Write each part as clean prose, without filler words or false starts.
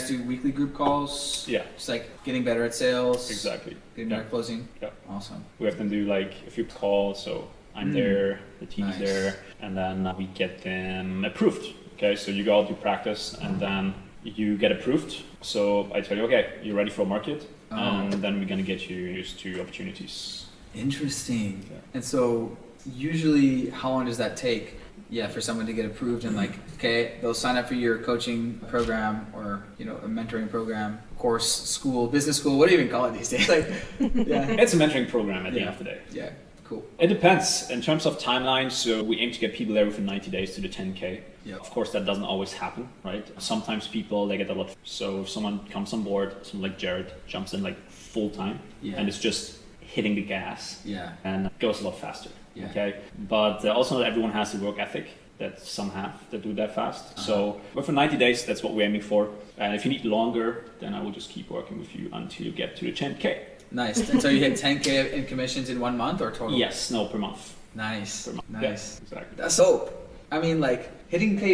guys do weekly group calls? Yeah. Just like getting better at sales? Exactly. Getting better at closing? Yeah. Awesome. We have them do like a few calls, so I'm there, the team's Nice. there, and then we get them approved. Okay, so you go out, you practice, and then you get approved. So I tell you, okay, you're ready for a market, and then we're gonna get you used to opportunities. Interesting. Yeah. And so usually how long does that take? Yeah, for someone to get approved and like, okay, they'll sign up for your coaching program or, you know, a mentoring program, course, school, business school, what do you even call it these days? Like, yeah. It's a mentoring program at the end of the day. Yeah, cool. It depends in terms of timeline. So we aim to get people there within 90 days to the 10K. Yeah. Of course, that doesn't always happen, right? Sometimes people, they get a lot. So if someone comes on board, someone like Jared jumps in like full time and it's just hitting the gas and it goes a lot faster. Yeah. Okay. But also not everyone has the work ethic that some have that do that fast. So within 90 days, that's what we're aiming for. And if you need longer, then I will just keep working with you until you get to the 10K. Nice. And so you hit 10K in commissions in 1 month or total? Yes, no, per month. Nice. Per month. Nice. Yes, exactly. That's dope. I mean, like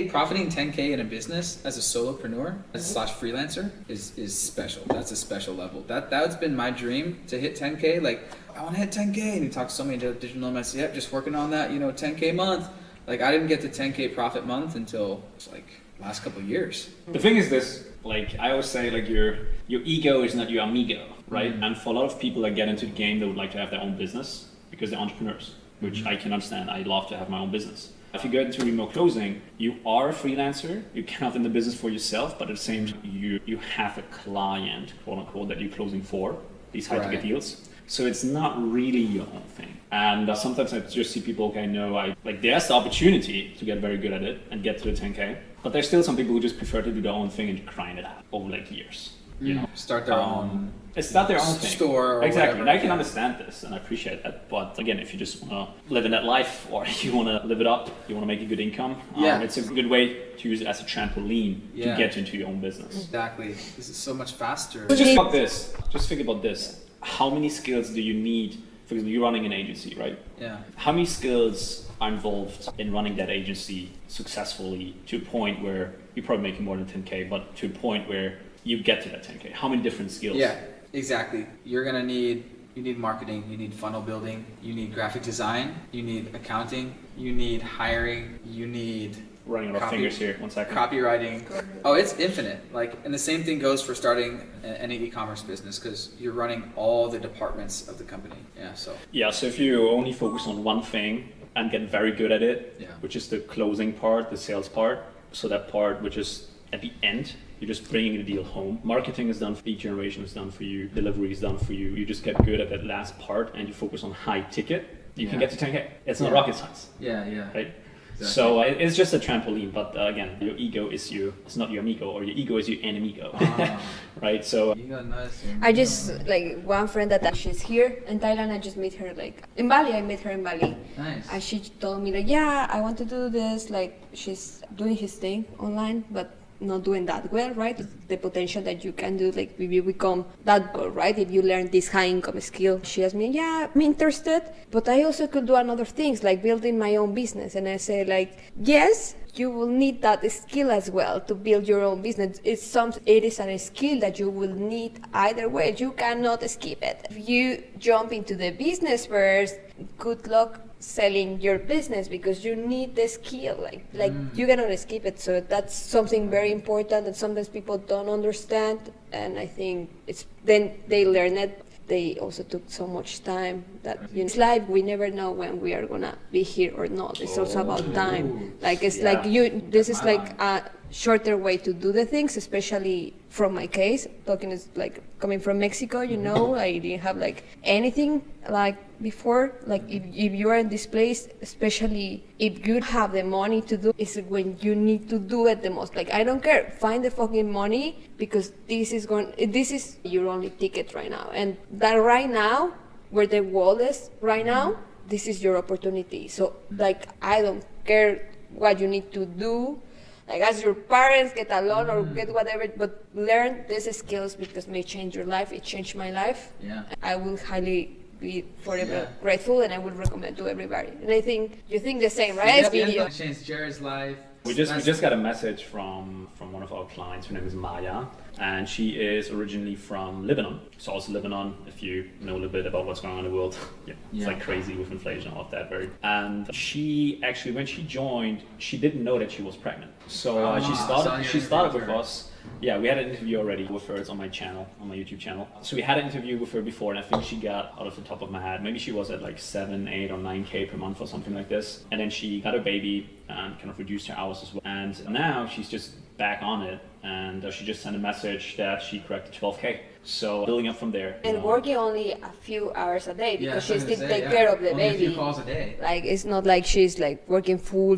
profiting 10K in a business as a solopreneur slash freelancer is special. That's a special level. That's been my dream to hit 10K. Like I want to hit 10K, and you talk to so many digital nomads. Yep, just working on that. 10K month. Like I didn't get to 10K profit month until like last couple of years. The thing is this, like I always say, like your ego is not your amigo, right? And for a lot of people that get into the game, they would like to have their own business because they're entrepreneurs, which I can understand. I love to have my own business. If you get into remote closing, you are a freelancer, you're kind of in the business for yourself, but at the same time, you have a client, quote unquote, that you're closing for, these high ticket deals. So it's not really your own thing. And sometimes I just see people, okay, no, there's the opportunity to get very good at it and get to the 10K, but there's still some people who just prefer to do their own thing and grind it out over like years. You know, start their own. It's not their own thing. Store or exactly. whatever. And I can understand this and I appreciate that. But again, if you just want to live in that life or you want to live it up, you want to make a good income, it's a good way to use it as a trampoline to get into your own business. Exactly. This is so much faster. So just about this. Just think about this. How many skills do you need? For example, you're running an agency, right? Yeah. How many skills are involved in running that agency successfully to a point where you're probably making more than 10K, but to a point where you get to that 10K? How many different skills? Yeah, exactly. You need marketing, you need funnel building, you need graphic design, you need accounting, you need hiring, you need running out of fingers here, 1 second. Copywriting. Oh, it's infinite. And the same thing goes for starting any e-commerce business because you're running all the departments of the company. So if you only focus on one thing and get very good at it, which is the closing part, the sales part, so that part which is at the end, you're just bringing the deal home. Marketing is done, lead generation is done for you, delivery is done for you. You just get good at that last part and you focus on high ticket, you can get to 10K. It's not rocket science. Right? Exactly. So it's just a trampoline, but again, your ego is it's not your amigo, or your ego is your enemigo, right? So I just one friend that she's here in Thailand. I just met her in Bali. I met her in Bali. Nice. And she told me I want to do this. She's doing his thing online, but not doing that well, right? The potential that you can do, if you become that good, right? If you learn this high income skill. She asked me, I'm interested, but I also could do another things like building my own business. And I say yes, you will need that skill as well to build your own business. It is a skill that you will need either way. You cannot skip it. If you jump into the business first, good luck selling your business because you need the skill. You cannot skip it. So that's something very important that sometimes people don't understand. And I think then they learn it. They also took so much time that it's life. We never know when we are gonna be here or not. It's also about time. This is a shorter way to do the things, especially from my case. Talking is coming from Mexico, I didn't have anything before. If you are in this place, especially if you have the money to do, is when you need to do it the most. I don't care, find the fucking money because this is your only ticket right now. And that right now, where the world is right now, this is your opportunity. So I don't care what you need to do. As your parents, get a loan or get whatever, but learn these skills because may change your life. It changed my life. Yeah. I will highly be forever grateful, and I will recommend to everybody. And I think you think the same, right? It changed Jared's life. We just got a message from one of our clients. Her name is Maya, and she is originally from Lebanon. So also Lebanon, if you know a little bit about what's going on in the world, it's like crazy with inflation and all of that. And she actually, when she joined, she didn't know that she was pregnant. So she started with us. Yeah, we had an interview already with her. It's on my channel, on my YouTube channel. So we had an interview with her before, and I think she got, out of the top of my head, maybe she was at like 7, 8, or 9K per month or something like this. And then she got a baby and kind of reduced her hours as well. And now she's just back on it, and she just sent a message that she cracked 12K. So building up from there. And working only a few hours a day because she still take yeah. care of the Only baby. a few calls a day. Like it's not like she's like working full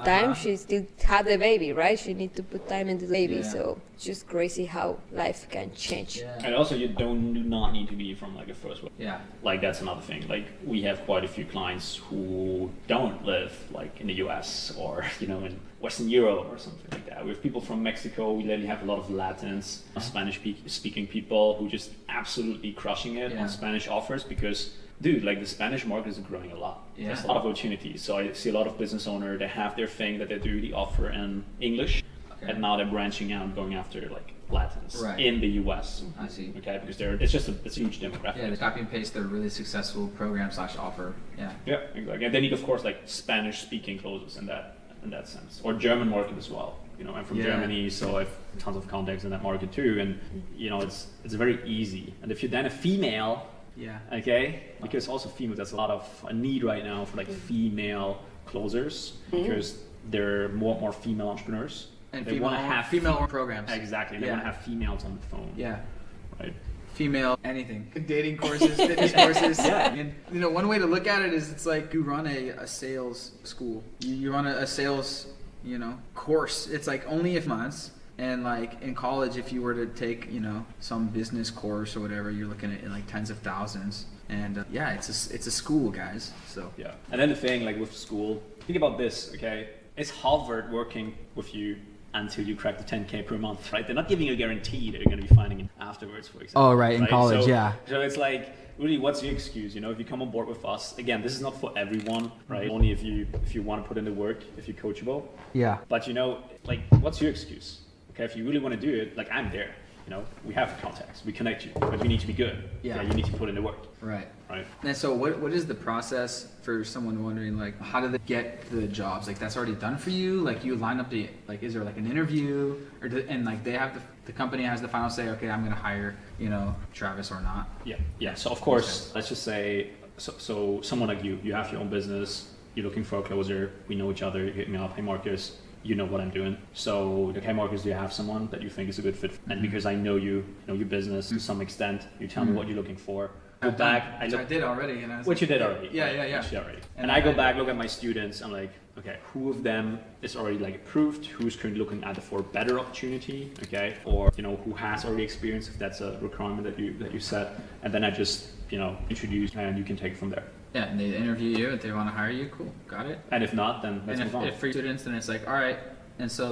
time. She still have the baby, right? She need to put time into the baby. Yeah. So it's just crazy how life can change. Yeah. And also, you do not need to be from like a first world. Yeah. Like that's another thing. Like we have quite a few clients who don't live like in the US or in Western Europe or something like that. We have people from Mexico. We lately have a lot of Latins, Spanish speaking people who just absolutely crushing it on Spanish offers because, dude, like the Spanish market is growing a lot. Yeah. There's a lot of opportunities. So I see a lot of business owners, they have their thing that they do the offer in English, and now they're branching out, going after like Latins in the US. I see. Okay, because it's a huge demographic. Yeah, they copy and paste their really successful program/offer. Yeah. Yeah, exactly. And they need, of course, like Spanish-speaking closers in that sense, or German market as well. I'm from Germany, so I have tons of contacts in that market too. And it's very easy. And if you're then a female, okay, because also female, there's a lot of a need right now for like female closers because there are more female entrepreneurs. And they want to have female programs. Exactly. They want to have females on the phone. Yeah. Right. Female anything. Dating courses, fitness courses. Yeah. And one way to look at it is it's like you run a sales school. You run a sales, course. It's like only a months. And like in college, if you were to take, some business course or whatever, you're looking at like tens of thousands. And it's a school, guys. So yeah. And then the thing like with school, think about this, okay? Is Harvard working with you until you crack the 10K per month, right? They're not giving you a guarantee that you're going to be finding it afterwards, for example. Oh, right, in college, So it's like, really, what's your excuse? If you come on board with us, again, this is not for everyone, right? Only if you want to put in the work, if you're coachable. Yeah. But like, what's your excuse? Okay, if you really want to do it, like I'm there. We have contacts, we connect you, but you need to be good. Yeah. You need to put in the work. Right. Right. And so what is the process for someone wondering, like, how do they get the jobs? Like, that's already done for you? Like, you line up is there like an interview? And like they have the company has the final say, okay, I'm going to hire, Travis or not? Yeah. Yeah. So of course, let's just say, so someone like you have your own business, you're looking for a closer, we know each other, you hit me up, hey Marcus, you know what I'm doing. So, okay, Marcus, do you have someone that you think is a good fit? And because I know you know your business to some extent, you tell me what you're looking for. Go back. I did already. And I was which you did already. Yeah, right? yeah, yeah. Which you did already. And I go back, look at my students. I'm like, okay, who of them is already like approved? Who's currently looking either for a better opportunity, okay, or who has already experience if that's a requirement that you set. And then I just introduce, and you can take it from there. Yeah, and they interview you if they want to hire you. Cool, got it. And if not, then let's move on. If for students, then it's like, all right. And so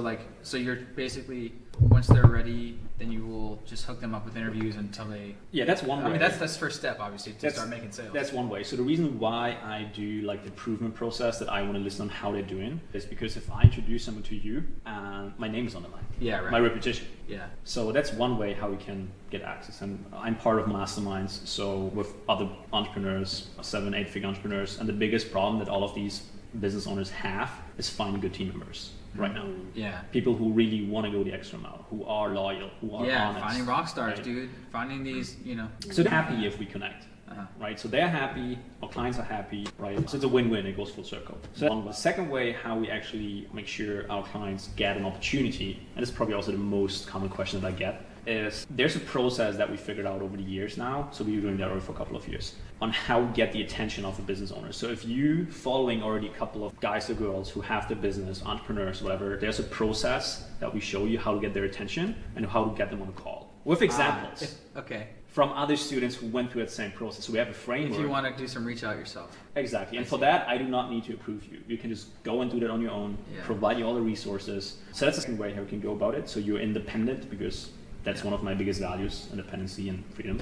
you're basically, once they're ready, then you will just hook them up with interviews until they... Yeah, that's one way. I mean, that's the first step, obviously, to start making sales. That's one way. So the reason why I do like the improvement process that I want to listen on how they're doing is because if I introduce someone to you, my name is on the line. Yeah, right. My reputation. Yeah. So that's one way how we can get access. And I'm part of masterminds, so with other entrepreneurs, 7-8 figure entrepreneurs, and the biggest problem that all of these business owners have is finding good team members right now. Yeah. People who really want to go the extra mile, who are loyal, who are honest. Finding rock stars, right? Finding Finding these, So they're happy if we connect. Right, so they're happy, our clients are happy, right? So it's a win-win, it goes full circle. So the second way how we actually make sure our clients get an opportunity, and it's probably also the most common question that I get, is there's a process that we figured out over the years now, so we've been doing that already for a couple of years, on how to get the attention of a business owner. So if you following already a couple of guys or girls who have the business, entrepreneurs, whatever, there's a process that we show you how to get their attention and how to get them on a call. With examples. Okay. From other students who went through that same process. So we have a framework. If you want to do some reach out yourself. Exactly. And for that, I do not need to approve you. You can just go and do that on your own, provide you all the resources. So that's the second way how we can go about it. So you're independent, because that's one of my biggest values, independency and freedom.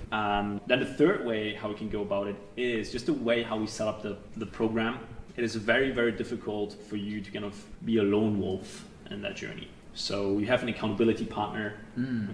Then the third way how we can go about it is just the way how we set up the program, it is very, very difficult for you to kind of be a lone wolf in that journey. So you have an accountability partner.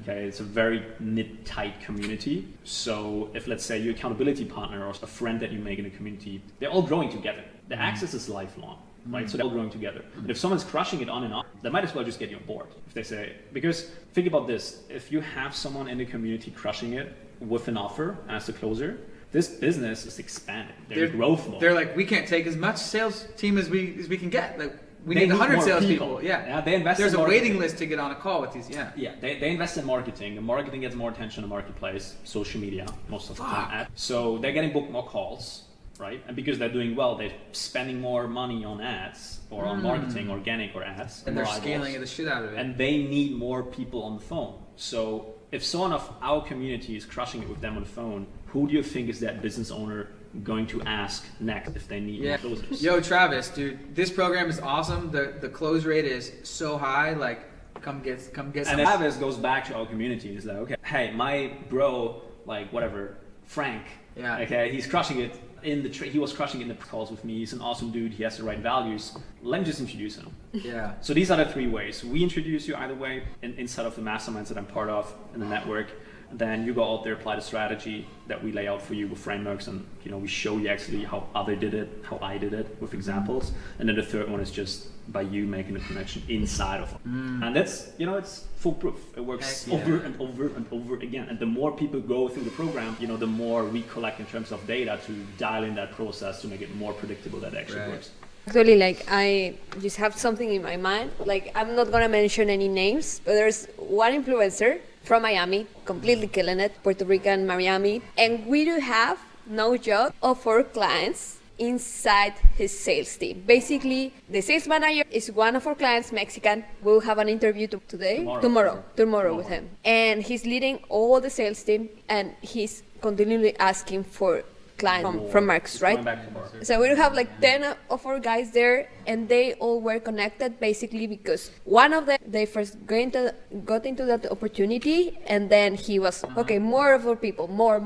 Okay, it's a very knit, tight community. So if, let's say, your accountability partner or a friend that you make in a community, they're all growing together. The access is lifelong, right? So they're all growing together. And if someone's crushing it on and off, they might as well just get you on board. If they say, because think about this, if you have someone in the community crushing it with an offer as a closer, this business is expanding. They're in growth mode. They're like, we can't take as much sales team as we can get. Like, we need They 100 more salespeople. people. Yeah. They invest There's in a waiting marketing. list to get on a call with these. Yeah. Yeah, they invest in marketing. And marketing gets more attention in the marketplace, social media, most of the time. So they're getting booked more calls, right? And because they're doing well, they're spending more money on ads or on marketing, organic or ads. And they're more scaling eyeballs. the shit out of it. And they need more people on the phone. So if someone of our community is crushing it with them on the phone, who do you think is that business owner going to ask next if they need more closers? Yo, Travis, dude, this program is awesome. The close rate is so high. Like, come get some. And then Travis goes back to our community. He's like, okay, hey, my bro, like whatever, Frank. Yeah. Okay, he's crushing it in the. He was crushing it in the calls with me. He's an awesome dude. He has the right values. Let me just introduce him. Yeah. So these are the three ways. We introduce you either way inside of the masterminds that I'm part of in the network. Then you go out there, apply the strategy that we lay out for you with frameworks, and we show you actually how other did it, how I did it with examples. And then the third one is just by you making the connection inside of it. And that's it's foolproof. It works over and over and over again. And the more people go through the program, the more we collect in terms of data to dial in that process to make it more predictable that it actually works. Actually, like, I just have something in my mind. Like, I'm not gonna mention any names, but there's one influencer from Miami, completely killing it, Puerto Rican, Miami, and we do have, no joke, of our clients inside his sales team. Basically, the sales manager is one of our clients, Mexican. We'll have an interview tomorrow with him, and he's leading all the sales team, and he's continually asking for client from Markus, right? So we have like 10 of our guys there, and they all were connected basically because one of them, they first got into that opportunity, and then he was, okay, more of our people, more,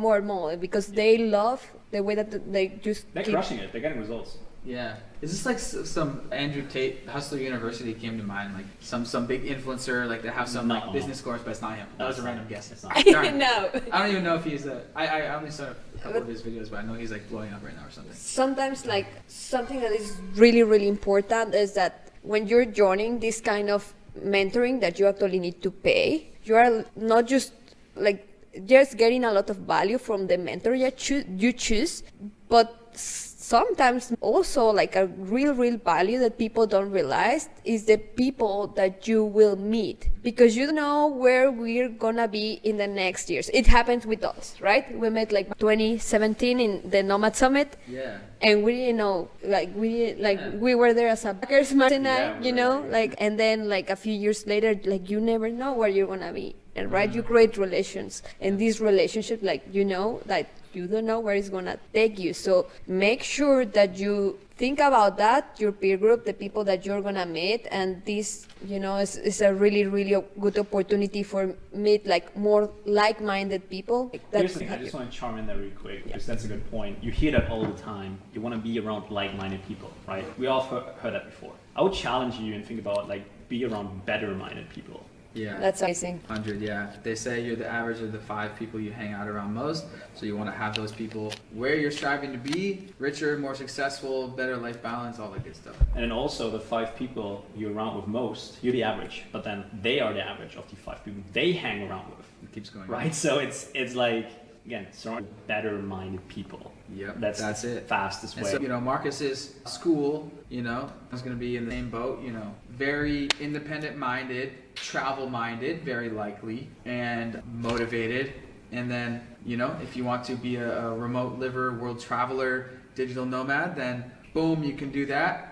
because they love the way that they're crushing it. They're getting results. Yeah. Is this like some Andrew Tate, Hustler University came to mind? Like some big influencer, like they have some like business course, but it's not him. That was a random guess. It's not. No. I don't even know if he's I only saw a couple of his videos, but I know he's like blowing up right now or something. Sometimes like something that is really, really important is that when you're joining this kind of mentoring that you actually need to pay, you are not just like just getting a lot of value from the mentor you choose, but sometimes also like a real value that people don't realize is the people that you will meet, because you know where we're gonna be in the next years. It happens with us, right? We met like 2017 in the Nomad Summit. Yeah. And we didn't know, we were there as a backers mastermind, and then like a few years later, like you never know where you're gonna be, and right, you create relations, and these relationships, like that you don't know where it's gonna take you. So make sure that you think about that, your peer group, the people that you're gonna meet, and this, is a really good opportunity for meet like more like-minded people. Here's the thing, I just want to chime in there real quick, because that's a good point. You hear that all the time. You want to be around like-minded people, right? We all heard that before. I would challenge you and think about like be around better-minded people. Yeah. That's amazing. 100, yeah. They say you're the average of the 5 people you hang out around most. So you want to have those people where you're striving to be, richer, more successful, better life balance, all that good stuff. And then also the 5 people you're around with most, you're the average, but then they are the average of the 5 people they hang around with. It keeps going. Right? So it's like, again, surround better-minded people. Yep, that's it. Fastest way. So, Marcus's school, is going to be in the same boat, very independent-minded, travel-minded, very likely, and motivated. And then, if you want to be a remote liver, world traveler, digital nomad, then boom, you can do that.